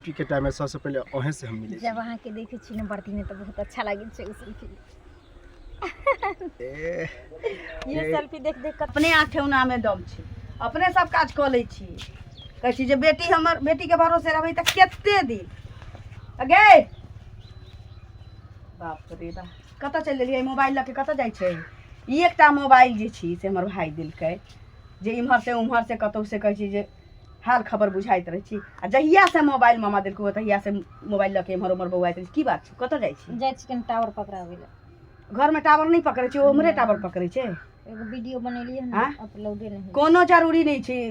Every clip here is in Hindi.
के टाइम में सबसे पहले ओहे से हम मिले जब वहाँ के देखे छी न बर्ती में तो बहुत अच्छा लगे छे उ सेल्फी ये सेल्फी देख देख के अपने आँखे उना में दम छी, अपने सब काज क लै छी। कहै छी जे बेटी हमर बेटी के भरोसे रहबै त केते दिन अगे बाप रे बा कत चल गेलियै मोबाइल लके कत जाइ छै। ई एकटा मोबाइल जे छी से हमर भाई दिलकै जे इम्हर से उम्हर से कतौ से कहै छी जे हाल खबर बुझाइत रहे छी आ जहिया से मोबाइल मामा दिलको तहिया से मोबाइल लके इम्हर उम्हर बौआइत रहे छी। की बात छै कत जाइ छी कन टावर पकड़ावे ले घर में टावर नहीं पकड़े छै उम्हरे टावर पकड़े छै। एगो वीडियो बनेलिए ना अपलोड नहीं कोनो जरूरी नहीं छै।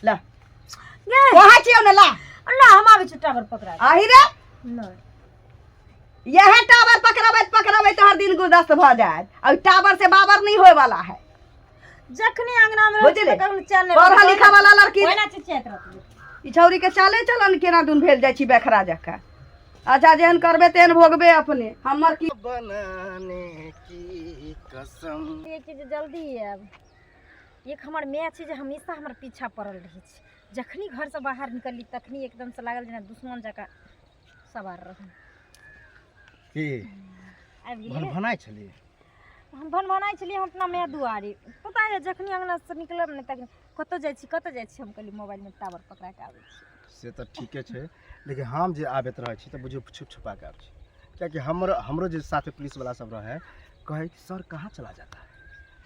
ला कहाँ छियौ ने ला अल्लाह हम आबै छै टावर पकड़ा आही रे नहीं यह टावर पकड़ाबे तो हर दिन गुलदस्त भ जाए और टावर से बाबर नहीं होए वाला है। जखनी अंगना में बुझले चैनल पढ़ा लिखा वाला लड़की ओना चिचियात रहत ई छौरी के चाले चलन केना दुन भेल जाइ छी बेखरा जका। अच्छा जेहन करबे तेहन भोगबे अपने हमर की बनाने की कसम। ये चीज जल्दी है अब एक हमर मैया छै जे हमेशा हमर पीछा पड़ल रही छै। जखनी घर से बाहर निकलली तखनी एकदम से लागल जेना दुश्मन जका सवार रहन की आबि भन गेलै भनाइ छली हम भनभनाइ छलियै हम अपना मैया दुआरे पता है जखनी अंगना से निकलब ने तखनी कत जाइ छी हम कहली मोबाइल में टावर पकड़ा के आबै छी से तो ठीके छै लेकिन हम जे आबैत रहै छी त बुझियो छुप छुपा के आबै छी क्योंकि हमरो जे साथे पुलिस वाला सब रहे कहे कि सर कहाँ चला जाता है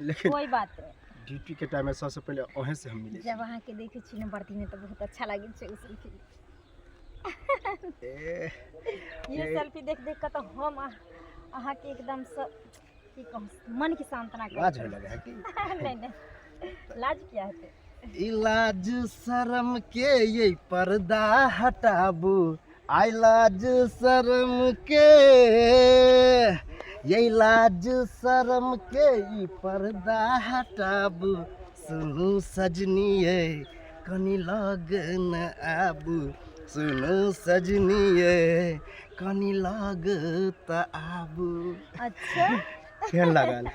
लेकिन कोई बात नहीं ड्यूटी के टाइम में सबसे पहले ओहे से हम मिले जब वहाँ के देखे छी न बर्ती में तो बहुत अच्छा लगे छे उ सेल्फी ये सेल्फी देख देख के तो हम अहाँ के एकदम से की कहूं मन की सांत्वना कर लाज होय लगे है कि नहीं लाज क्या है इलाज शर्म के ये पर्दा हटाबू आई लाज शर्म के ये लाज शर्म के ई पर्दा हटाबू सुनु सजनी ये कनी लगन आबू सुनु सजनी ये कनी लग त आबू। अच्छा केहन लागल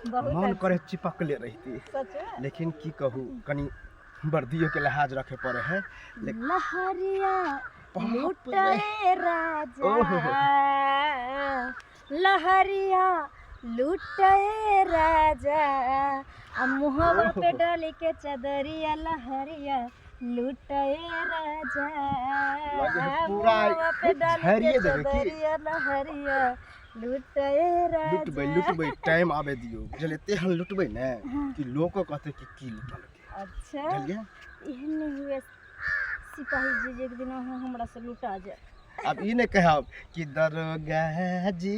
बहुत मन करे चिपकले रहती सच में लेकिन की कहूँ कनी वर्दियों के लिहाज रखे पड़े है लहरिया लुटाए राजा लहरिया लुटाए राजा आ मुहवा पे डाल के चदरिया लहरिया लुटाए राजा पूरा मुहवा पे डाल के झरिए देबे की? चदरिया लहरिया लुटाए राजा लुटबै टाइम आबे दियो बुझले तेहन लुटबै ने कि लोग कहते कि की लुटल के अच्छा बुझलिए एहन नहीं हुए सिपाही जी एक दिन हमरा से लुटा जाए। अब ई ने कहब कि दरोगा जी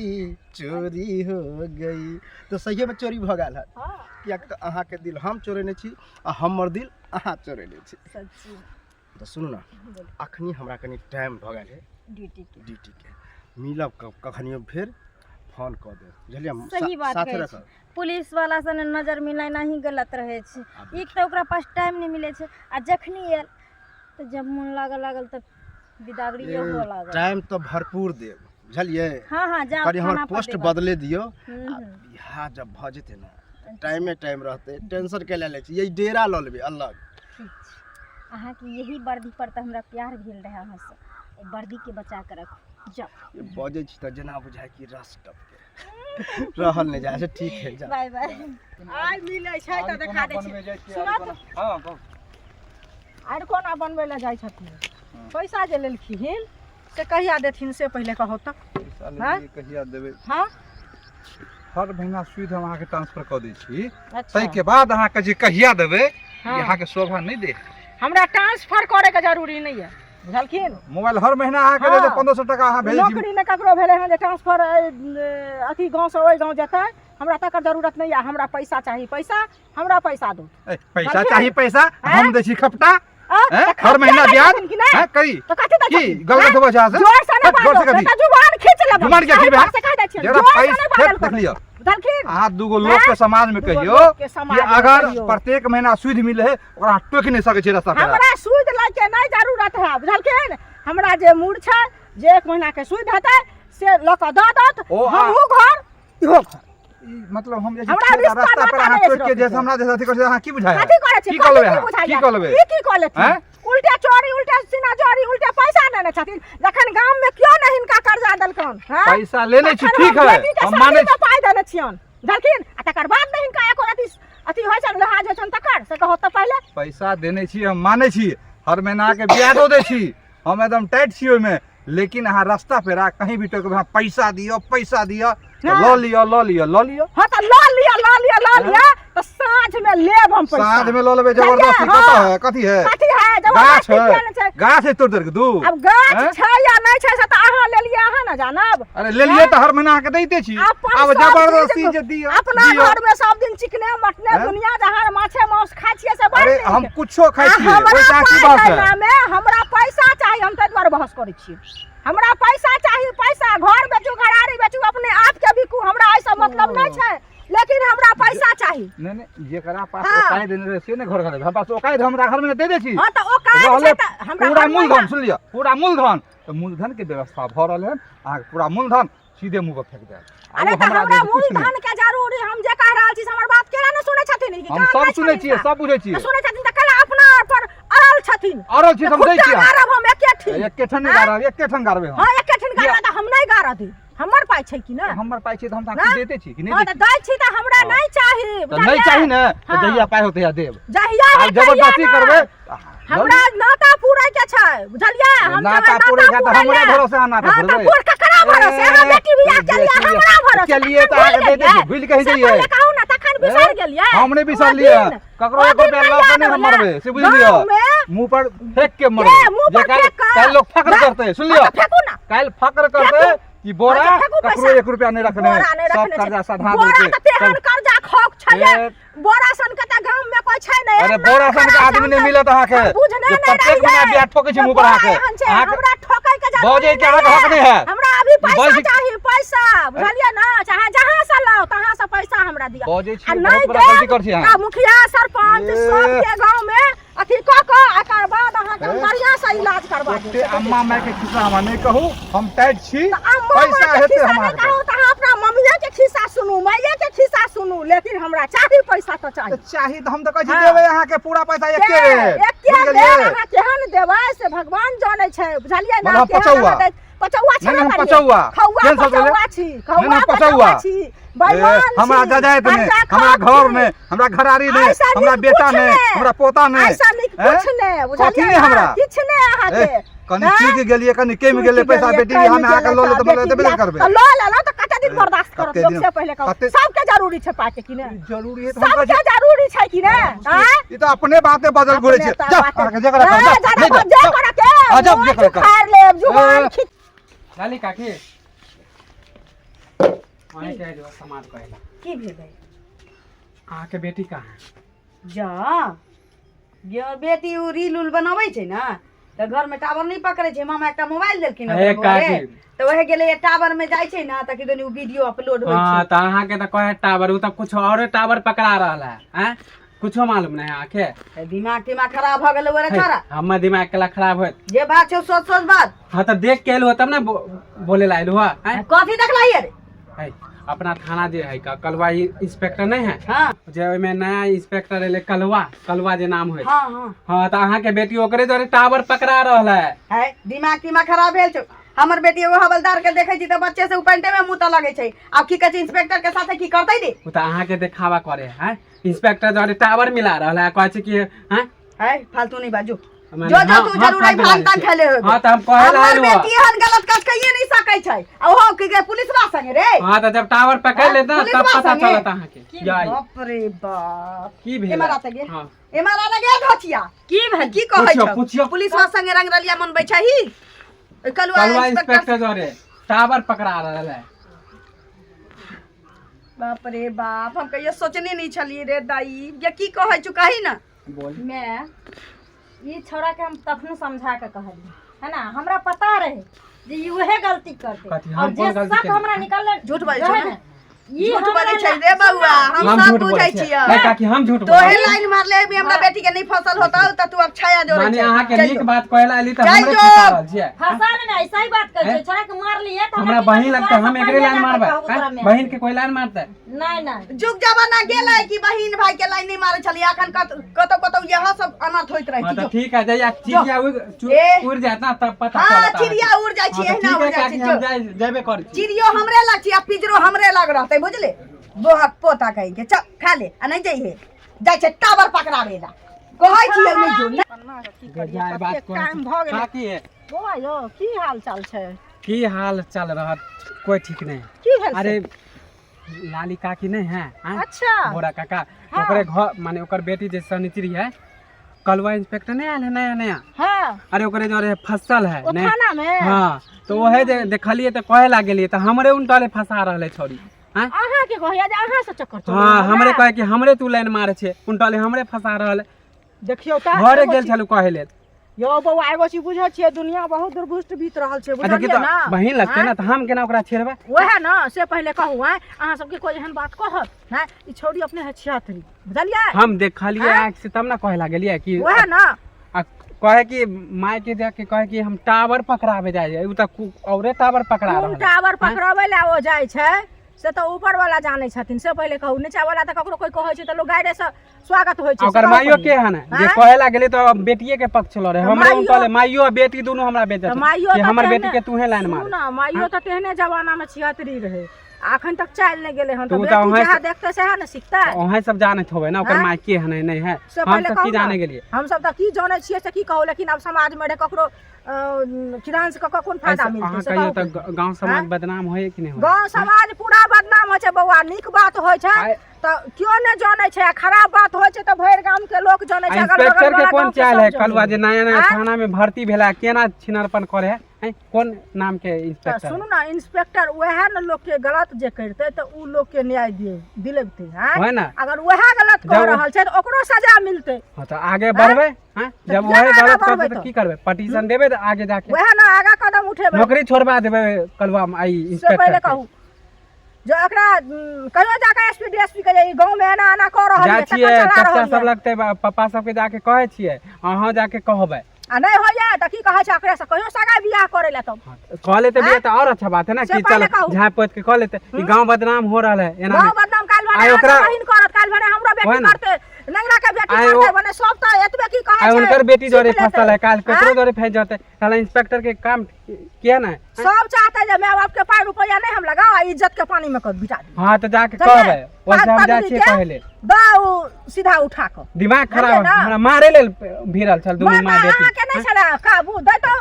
चोरी हो गई तो सही में चोरी भ गेल है हाँ कियाक त अहाँ के दिल हम चोरेने छी आ हमर दिल अहाँ चोरेने छी। सच्ची तो सुनू ना अखनी हमरा कनी टाइम भ गेल है ड्यूटी के मिलब कखनियो फिर फोन क दे बुझलिए सही बात साथे है रखब पुलिस वाला से नजर मिलाना ही गलत रहे छे। एक तो ओकरा पास टाइम नहीं मिले छे आ जखनी आयल तो जब मन लागल तब बिदागड़ी हो लागल टाइम तो भरपूर देब बुझलिए। हाँ हाँ जा कनी हमर खाना पर पोस्ट देबा। बदले दियो बिहार जब भ जेते ना टाइम रहते टेंशन के ले छी यही डेरा ल लेबे अलग। ठीक छे अहाँ की यही वर्दी पर त हमरा प्यार भेल रहे अहाँ से ए वर्दी के बचा के रख जाओ ये बजे छी त जना बुझाय कि रस टपके रहल नहीं जाय छै। ठीक है जा बाय बाय आइ मिलै छै त देखा दै छी सुना त हां कहू आर कोना बनबै ले जाइ छथिन पैसा जे लेलखिन से कहिया देथिन से पहले कहो त हाँ? कहिया देबे हां हर महीना सुविधा हम अहाँके ट्रांसफर कऽ दै छी अच्छा ताहि के बाद अहाँके जे कहिया देबै हाँ। अहाँके शोभा नहीं दे। हमरा ट्रांसफर करे के जरूरी नहीं है बुझलखिन मोबाइल हर महीना अहाँके हाँ। दे 1500 टका अहाँ भेज दी। नौकरी में ककरो भेले हैं जे ट्रांसफर अथी गांव से ओइ गांव जेतै हमरा तकर जरूरत नहीं है। हमरा पैसा चाहिए पैसा हमरा पैसा दो पैसा बुझलखिन? चाहिए पैसा हाँ? हम दै छी खपटा हैं? हैं? तो हर महीना खर्चा ब्याज करथिन कि नहीं? हैं करी तो कथि दै की छथिन? गलत होबे छै जोर से ना जोर से बाजो कथी बेटा जुबान खींच ले जुबान के की से कह दै छियै जरा जोर से पैसा ना फेर बाजल देख लियो बुझलखिन अहाँ दूगो लोग के समाज में दूगो कहियो लोग के समाज कि में अगर कहियो। प्रत्येक महीना सुधि मिले है ओकरा टोक नहीं सके छै रास्ता पर। हमरा सूद लै के नहीं जरूरत है बुझलखिन। हमरा जे मूड छै जे 1 महीना के सूद हेतै से ल क द दत ओ, हमहु घर इहो घर मतलब हम जे हमरा रिश्ता रास्ता पर नाता हाथ नहीं छोड़ के रखे जैसे हमरा जैसा अथी कर अहाँ की बुझाय कथी करे छै की कहलबे कथी अहाँ? बुझाइया? की कहलबे की कहले हैं? उल्टा चोरी उल्टा सीना चोरी उल्टा पैसा लेने छथिन जखन गांव में क्यों नहीं हिनका कर्जा देलकन हैं पैसा लेने छी ठीक है हम माने छी पाई देने छियन देलखिन आ तकर बाद नहीं हिनका एको रति अथी होय छन लहाज होय छन तकर से कहो त पहले पैसा देने छी हम माने छी हर महीना के ब्याजो दे छी हम एकदम टाइट छी ओइमे लेकिन अहाँ रास्ता पे रा कहीं भी टोक पैसा दियो ल लियो हां त ल लिया तो साँझ में लेब हम पैसा साँझ में ल लेबे जबरदस्ती कथी है गाछ है गाछ है तोड़ के दू अब गाछ छै या नहीं छै से त अहाँ ले लिया अहाँ न जानब अरे ले लिए तो हर महीना के दैते छी अब जबरदस्ती जे दियो अपना घर में सब दिन चिकने मटने दुनिया जहां माछे मांस खाइ छियै से अरे हम कुछो खाइ छियै ओइसा की बात है हमरा पैसा चाहिए हम तै द्वारा बहस करै छियै हमरा पैसा चाहिए पैसा घर बेचू घरारी बेचू अपने आप के बिकू हमरा ऐसा मतलब नहीं छै लेकिन हमरा पैसा चाहिए नहीं जेकरा पास ओकाई देने रहे से ने घर घर हम पास ओकाई हमरा घर में दे दे छी हां त ओकाई छै त हमरा पूरा मूलधन सुन लियो पूरा मूलधन तो मूलधन के व्यवस्था भ रहल है अहाँ पूरा मूलधन सीधे मुंह पे फेंक दे अरे त हमरा मूलधन के जरूरी हम जे कह रहल छी हमर बात केना न सुनै छथिन कि हम सब सुनै छियै सब बुझै छियै सुनै छथिन त कला अपना पर अरल छथिन अरल छी हम दै छी गारब हम एके ठन गारब हम हां एके ठन गारब त हम नहीं गारब हमर पाई छै कि ना हमर पाई छै त हम त देते छी कि नहीं हां त दै छी त हमरा नहीं चाही त नहीं चाही न त जहिया पाई होते या देब जहिया जबरदस्ती करबे हमरा नाता पूरा के छै बुझलियै हम नाता पूरे का त हमरा भरोसे आ नाता पूरे हां त ककरा भरोसे हम बेटी बियाह के लिए हमरा भरोसे के लिए त आगे दे दे भूल कहि जइए कहू ना तखन बिसर गेलियै हमने बिसर लिया ककरो 1 रुपया ल के नहीं मरबे से बुझ लियो मुंह पर फेंक के मरबे जे काल लोग फक्र करते सुन लियो काल फक्र करते कि बोरा ककरो 1 रुपया नहीं रखने सब कर्जा साधा दे के तेहन कर्जा खोक छै बोरा सन के त गांव में कोई छै नहीं अरे बोरा सन के आदमी नहीं मिलत अहाँ के प्रत्येक महीना ब्याज ठोकै छै मुंह पर अहाँ के हमरा ठोकै के जरूरत भौजे के अहाँ हक नहीं है हमरा अभी पैसा चाहिए पैसा बुझलियै ना चाहे जहां से लाओ तहां से पैसा हमरा दिया भौजे छी बहुत बड़ा गलती कर छी अहाँ मुखिया सरपंच सब के गांव में अथी क एकर बाद अहाँ के बढ़िया से इलाज करबा दे अम्मा मैं के खिस्सा हम नहीं कहू हम टाइट छी पैसा हेते हमरा कहू त अपना मम्मीया के खिस्सा सुनू मैया के खिस्सा सुनू लेकिन हमरा चाहिए पैसा तो चाहिए चाहिए त हम त कहै छी देबै अहाँ के पूरा पैसा एके बेर अहाँ केहन देबै से भगवान जानै छै बुझलियै ना पचौआ छै ना पचौआ पचौआ छी पचौआ छी बैमान हमरा जजाइत ने हमरा घर ने हमरा घरारी ने हमरा बेटा ने हमरा पोता ने ऐसा कुछ ने बुझलियै हमरा किछ ने अहाँ के कनी चीज गेलिए कनी केम गेले पैसा बेटी हम अहाँ के ल ले देबे करबे ल ल त कते दिन बर्दाश्त करब लोग से पहले कहू सबके जरूरी छै पाके कि ने जरूरी है त हम सबके जरूरी छै कि ने ई त अपने बाते बदल घुरे छै जा जकरा के अजब जकरा खार लेब जुबान लाली काकी आने के जो समाज कहला की भेलै अहाँ के बेटी कहाँ है जा ये बेटी उ रील उल बनाबै छै ना त घर में टावर नहीं पकड़े छै मामा एकटा मोबाइल देलखिन तो वहे गेले टावर में जाय छै ना त कि दोनी वीडियो अपलोड होय छै हां त अहाँ के त कहे टावर उ त कुछ और टावर पकड़ा रहला हैं कुछो मालूम नहीं आके दिमाग खराब भ गेलै ओरे छोरा हमर दिमाग केला खराब होत जे बात छै सोच बात हां त देख के एलु तब ना बोले ला एलु हैं कथी देखलाई रे है अपना थाना जे है का कलवा इंस्पेक्टर नहीं है हां जे में नया इंस्पेक्टर एले कलवा जे नाम है हां हां हां त अहाँ के बेटी ओकरे द्वारा टावर पकड़ा रहला है दिमाग खराब भेल छै हमर बेटी एगो हवलदार के देखे छी त बच्चे से उपेंटे में मुंह त लगे छै अब की कहै छै इंस्पेक्टर के साथे की करतै रे उ त अहाँ के देखावा करे हैं इंस्पेक्टर द्वारा टावर मिला रहला कहै छै कि हैं है फालतू नहीं बाजू जो तू जरूर आई भांता खेले हो हां त हम कहला हमर बेटी हन गलत काज कइए नहीं सकै छै आ हो के पुलिसवा संगे रे हां त जब टावर पकड़ ले तब पता चलत अहाँ के बाप रे बाप की भेल एमारा त गे हां एमारा लगे धोचिया की भेल की कहै छ पूछियो पुलिसवा संगे रंगरलिया मनबै छही कलवा इंस्पेक्टर द्वारा टावर पकड़ा रहला बाप रे बाप हम कहियो सोचने नहीं छलिए रे दाई ये की कहै छु कही ना बोल मैं ये छोड़ा के हम तखनो समझा के कहली है ना हमरा पता रहे जे ये उहे गलती करते कथी और हम जे कोन गलती शक हमरा निकल झूठ बाजै छै ई झूठ हमरा बोलै छै ला- रे बउआ हम हम सब झूठ बोलै बुझै छियै छियै नहीं काकी हम झूठ तोहे बोलै लाइन मारले भी हमरा बेटी के नहीं फसल होता त तू अब छाया जोड़े माने छै अहाँ के चल नीक जो। बात कहला एली त चल हमरे जो। फंसा रहल छियै फंसा नहीं सही बात कर हैं? छोरा के मार लिए त हमरा बहिन लगता हम एकरे लाइन मारबै हैं? बहिन के कोई लाइन मारतै नहीं नहीं जुग जमाना गेलै कि बहिन भाई के लाइन नहीं मारे छलिए अखन कतौ कतौ यहाँ सब अनर्थ होइत रहै हां छै त जो। ठीक है जइया चिड़िया ए। उड़ जात ना तब पता हाँ चलता चिड़िया उड़ जाइ छी एहना उड़ जाइ छी हम जो। जेबे करै छी चिड़ियो हमरे लग छी आ पिजरो हमरे लग रहतै बुझले बोहक पोता कहि के चल खा ले आ नहीं जइहे जाइ छै टावर पकड़ाबे ला कहै छी नहीं जो जाय बात काम भ गेलै काकी है बौआ यो की हाल चाल छै की हाल चल रहा कोई ठीक नहीं की भेल अरे लाली काकी नहीं है हैं? अच्छा बोरा काका हाँ। ओकरे घर माने ओकर बेटी जे सनिचरी है कलवा इंस्पेक्टर नहीं आयल है नया नया हां अरे ओकरे जो रे फसल है ओ ने थाना में हाँ तो वहे जे देखलिए तो कहे ला गेलिए तो हमरे उनटले फंसा रहले छोरी हैं? अहाँ के कहैया जे अहाँ से चक्कर चल हाँ हमरे कहे कि हमरे तू लाइन मारे छे उनटले हमरे फंसा रहले देखियो त घरे गेल छलु कहे ले यो बौआ एगो चीज बुझै छियै दुनिया बहुत दुर्गुष्ट बीत रहल छै अच्छा कि बुझलियै तो ना बहिन लगते ना तो हम केना ओकरा छेड़बा वह ना से पहले कहू हैं अहाँ सबके कोई एहन बात कहत हैं ई छोड़ी अपने है छियातरी बुझलियै हम देखलिए हाँ? आँख से तब ना कहे ला गेलिए कि वह ना आ कहे कि माय के जाके कहे कि हम टावर पकड़ावे जाए उ त औरे टावर पकड़ा कोन रहल टावर पकड़बै ला ओ जाइ छै से तो ऊपर वाला जानै छथिन से पहले कहू नीचा वाला त ककरो कोई कहै छै त लोग गाइडे से स्वागत होइ छै ओकर से माइयो कहू के हन जे हाँ? कहे ला गेले तो बेटिए के पक्ष ल रहे तो हमरे माइयो- उनटले माइयो आ बेटी दोनों हमरा बेचत तो माइयो कि तो हमर तेहने- बेटी के तूहे लाइन मार सुनू ना माइयो त तेहने जमाना में छियातरी रहे अखन तक चाल नहीं गेले हन तो तो उ त बेटी वहीं जहाँ से- देखते से है ना सीखता ओहे सब जानत होवे ना ओकर हाँ? माय के हन नहीं है से हम पहले सब कहू की ना, जाने गेलिए हम सब त की जानै छियै से की कहू लेकिन अब समाज में ककरो किरान से कोन फायदा अहाँ मिलतै से कहियो कहू त गांव समाज हाँ? बदनाम होए कि नहीं होए गांव समाज पूरा बदनाम होइ छै बौआ नीक बात होइ छै आइ- त क्यों ने जानै छै आ खराब बात होइ छै त भरि गांव के लोग जानै छै अगल इंस्पेक्टर बगल के वाला कौन गांव के चाल सब है जानै कलवा जे नया नया हाँ? थाना में भर्ती भेला केना छिनरपन करे है हैं? कौन नाम के त इंस्पेक्टर सुनू ना इंस्पेक्टर वह न लोग के गलत जे करते त उ लोग के न्याय दिलेबते हैं है ना अगर वह गलत कर जब- रहल छै त ओकरो सजा मिलते हाँ तो आगे बढ़बे हैं? जब किया वही ना आगा गलत बढ़बै करते तो तो? की करबे पटिशन देबे तो आगे जाके वह ना आगा कदम उठेबै नौकरी छोड़बा देबे कलवा में आई से पहले इंस्पेक्टर कहू जो एकरा कहियो जाके एसपी डीएसपी के ई गांव में एना एना कर रहल जा है छिए चक्कर चला चाचा रहल सब है लगते पापा सबके जाके कहे छिए अहाँ जाके कहबे आ नहीं होइए त की कहै छै एकरा से कहियो सगा बियाह करे ला तब कह लेते हाँ? बिया तो और अच्छा बात है ना से कि पहले चल कहू। झाँप पोत के कह लेते ई गांव बदनाम हो रहा है एना गांव में। बदनाम काल आइ भने ओकरा- बहिन करत काल भने हमरो ओहे बेटी ना। करते नंगरा के बेटी आइ करते ओ- भने सब त एतबे की कहै आ छै उनकर बेटी जोरे सीख लेतै। फसल है काल केकरो हाँ? जोरे फंस जाते साला इंस्पेक्टर के काम किया ना सब चाहते जे माय बाप के पाई रुपया नहीं हम लगाओ आ इज्जत के पानी में कर बिटा दी हाँ तो जाके चलिए, कहबे वैसे हम पाँच जा पगड़ी छिए के पहले दाऊ सीधा उठा कर दिमाग खराब बुझलिए ना? हमरा मारे लेल भिड़ल छल दुनू माय माय अहाँ के बेटी नहीं छला काबू दे तो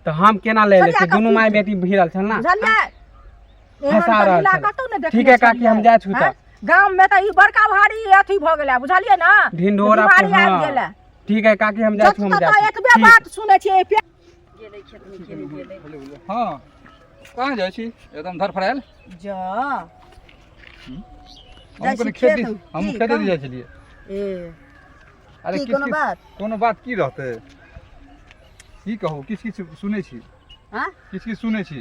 तो हम केना ले चलिए, लेते दुनू कपूर माय के। बेटी भिड़ल छल ना बुझलिए फंसा रहल छल। ठीक है काकी, हम जा छू तब। गांव में त ई बड़का भारी अथी भ गेलै बुझलिए ना ढिंढोरा बीमारी पर, आबि हाँ। गेलै ठीक है काकी हम जा जत छू हम तक जा त छी। एतबे ठीक। बात सुनै छियै गेलै खेत में गेलै हाँ कहाँ जाइ छी एकदम धरफड़ायल जा हम कनी खेती हम खेते जाइ छलिए ए अरे की किस कोनो बात कोनो बात की रहते की कहू किस किस सुनै छी हां किस सुनै छी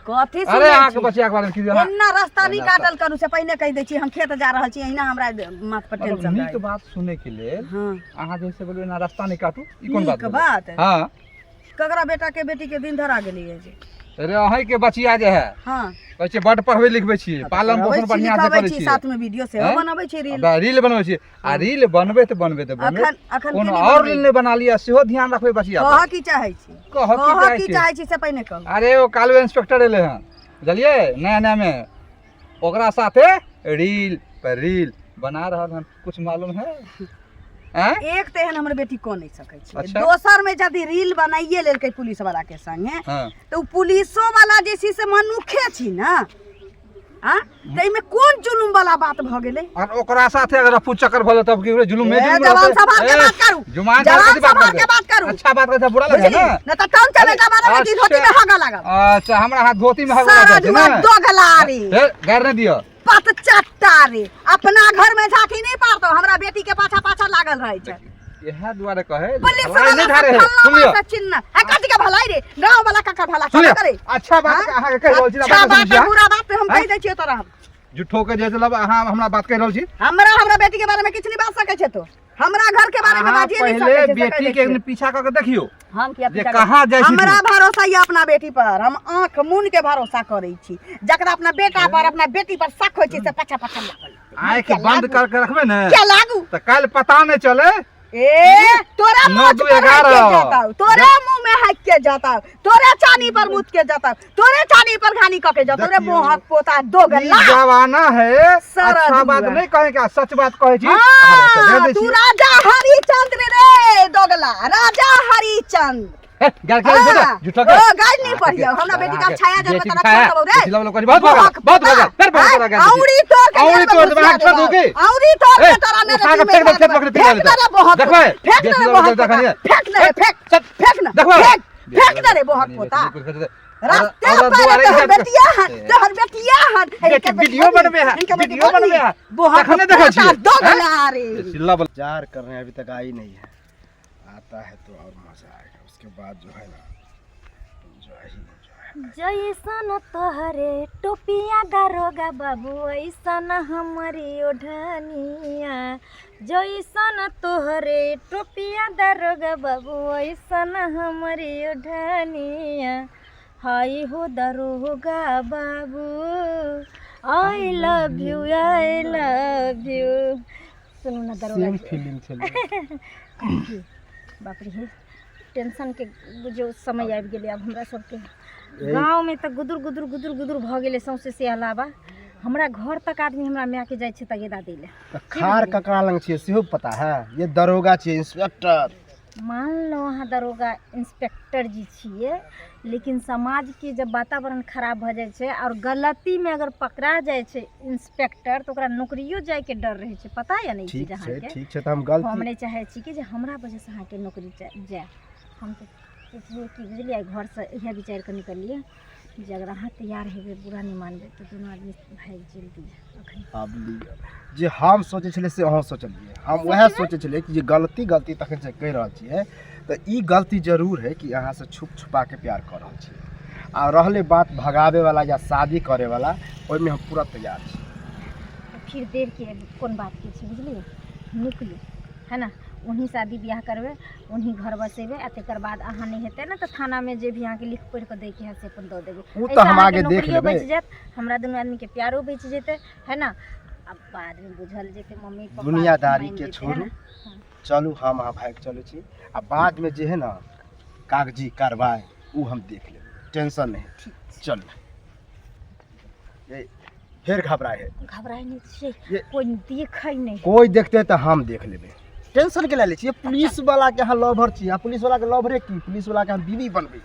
कथी अरे सुनै अहाँ के छी बचिया के बारे में की जाना एन्ना रास्ता नहीं काटल करू से पहिने कहि दै छी हम खेत जा रहल छी एहिना हमरा माथ पर मतलब टेंशन नीक बात सुनै के लेल हां अहाँ जैसे बोलबे ना रास्ता नहीं काटू ई कोन बात नीक भेलै? बात हाँ ककरा बेटा के बेटी के दिन धरा गेलिए जे अरे अहीं के बचिया जे है हां कहै छै बड पढ़बै लिखबै छी पालन पोषण बढ़िया से करै छी साथ में वीडियो से हैं? बनाबै छी रील रील बनबै छी आ रील बनबै तऽ बनबै अखन अखन कोनो के और रील नहीं बना लिया सेहो ध्यान रखबै बचिया पर। कह की चाहै छी कह की कह चाहै की छी चाहै छी से पहिने कहू अरे वो कालवे इंस्पेक्टर एले हैं बुझलिए नया नया में ओकरा साथे रील पर रील बना रहल हन कुछ मालूम है हैं? एक तो एहन हमर बेटी को नहीं सकै छै अच्छा। दोसर में यदि रील बनाइए लेलकै पुलिस वाला के संगे हाँ तो पुलिसो वाला जे छी से मनुखे छी ना हां तै में कोन जुलुम वाला बात भ गेलै और ओकरा साथे अगर अफू चक्कर भले तब की जुलूम में ए, जुलूम जवान रहतै। सभा के ए, बात करू। जुमान जवान के बात सभा करतै। के बात करू। अच्छा बात करे बुरा लगे बुझली ना न त टाउन चले का बारे में की धोती में हगा लागल अच्छा हमरा हाथ धोती में हग सारा लगा छै जुआ ना दोगलारी गैर नहीं दियो पत चट्टारी अपना घर में झांकी नहीं पारतो हमरा बेटी के पाछा पाछा लागल रहे छै यह द्वारे कहे पुलिस भलाई नहीं वाला धारे है सुन लियो से चिन्ह है कथि के भलाई रे गांव वाला का भला सुन का लियो करे अच्छा बात हाँ? अहाँ के कह रहल छी अच्छा बात सुन है, बुरा बात है, हम हाँ? कह दै छियै तोरा हम झूठो के जैसे लब अहाँ हमरा बात कह रहल छी। हमरा बेटी के बारे में किछ नहीं बात सकै छै तो हमरा घर के बारे में अहाँ बाजिए नहीं पहले सकै छै। बेटी के एक पीछा क के देखियो हम किया जे कहाँ जाइ छी। हमरा भरोसा ये अपना बेटी पर, हम आंख मून के भरोसा करै छी। जकरा अपना बेटा पर अपना बेटी पर शक होय छै से पछा पछा लागल आँख बंद करके रखबे ने क्या लागू तो कल पता नहीं चले। ए तोरा नौ मुंह दू पर हाथ के 11 जाताऊ, तोरे मुंह में हाथ के जाताऊ, तोरे चानी पर मुत के जाताऊ, तोरे चानी पर घानी क के जाताऊ रे देखियो। मोहक पोता दोगला। ई जमाना है सरद अच्छा बात हुआ। नहीं कहे क्या सच बात कहे छी। हाँ, तू राजा हरिचंद्र रे दोगला, राजा हरिचंद्र। गाल के हाँ, झूठो ओ गाल नहीं पढ़ियो, हमरा बेटी का छाया जब बेटी तक छाया, छोड़ रे। जिला वालों को बहुत बड़ा बहुत बड़ा फिर बहुत बड़ा गाल। औरी तोड़ के औरी तोड़ के बाहर छोड़ दोगे। औरी तोड़ के तोरा ने उठा के फेंक दे खेत पकड़ पीला फेंक दे रे बहुत देखो फेंक दे रे बहुत फेंक दे रे फेंक ना देखो फेंक दे रे बहुत पोता रास्ते पर तोहर बेटिया तोहर बेटिया बेटी वीडियो बनबे है वीडियो बनबे है बहुत देखने देखो छी दोगला रे। सिल्ला बल जार कर रहे हैं, अभी तक आई नहीं है। आता है तो और मजा आएगा, उसके बाद जो है ना जैसन तोहरे टोपिया दारोगा बाबू ऐसन हमारी ओढ़निया, जैसन तोहरे टोपिया दारोगा बाबू ऐसन हमारी ओढ़निया। हाय हो दारोगा बाबू आई लव यू सुनो ना दारोगा जी। फीलिंग चल बाप रे टेंशन के जो समय आबि गेलै अब हमरा सबके गाँव में तो गुदुर गुदुर गुदुर गुदुर भ गेलै सौंसे से अलावा हमरा घर तक आदमी हमरा माय के जाइ छै तगेदा दै ले। खार ककरा लंग छियै सेहो पता है? ये दरोगा छियै, इंस्पेक्टर। मान लो अहाँ दरोगा इंस्पेक्टर जी छिए, लेकिन समाज के जब वातावरण खराब भ जाइ छै और गलती में अगर पकड़ा जाइ छै इंस्पेक्टर तो ओकरा नौकरियो जाय के डर रहे छै, पता या नहीं चीज अहाँ के? ठीक छै त हम गलती हम नहीं चाहे छी कि जे हमरा वजह से अहाँ के नौकरी जाए। हम तो सोचलिए कि बुझलिए घर से इहे विचार के निकलिए जे अगर अहाँ तैयार हेबे बुरा नहीं मानबे तो दोनों आदमी भाग जल्दी अखन। आब जे हम सोचे छले से अहाँ सोचलिए, हम वह सोचे छले कि जे गलती तखन से कह रहल छियै तो ई गलती जरूर है कि अहाँ से छुप छुपा के प्यार कर रहल छियै। आ रहले बात भगावे वाला या शादी करे वाला, ओइमे हम पूरा तैयार छी। तो फिर देर के कौन बात के छै बुझलिए, निकलू है ना, उन्हीं शादी ब्याह करबे, उन्हीं घर बसेबे आ तकर बाद अहाँ नहीं हेतै ना तो थाना में जे भी अहाँ के लिख पढ़ के दै के है से अपन दऽ देबे। उ तो हम आगे देख नौकरियो लेबै। बच जात, हमरा दुनू आदमी के प्यारो बच जेतै है ना। अब बाद में बुझल जेतै मम्मी पापा दुनियादारी मान के जेतै, है छोड़ू, ना। चलू हम अहाँ भाग चले छी आ बाद में जे है ना कागजी कार्रवाई उ हम देख लेबै, टेंशन नहीं। चलू फिर घबराए है, घबराए नहीं छै, ये- कोई देखै नहीं। कोई देखते तो हम देख लेबै, टेंशन के ले छियै। पुलिस वाला के यहाँ लवर छियै, पुलिस वाला के लवरे की, पुलिस वाला के हम बीवी बनबै।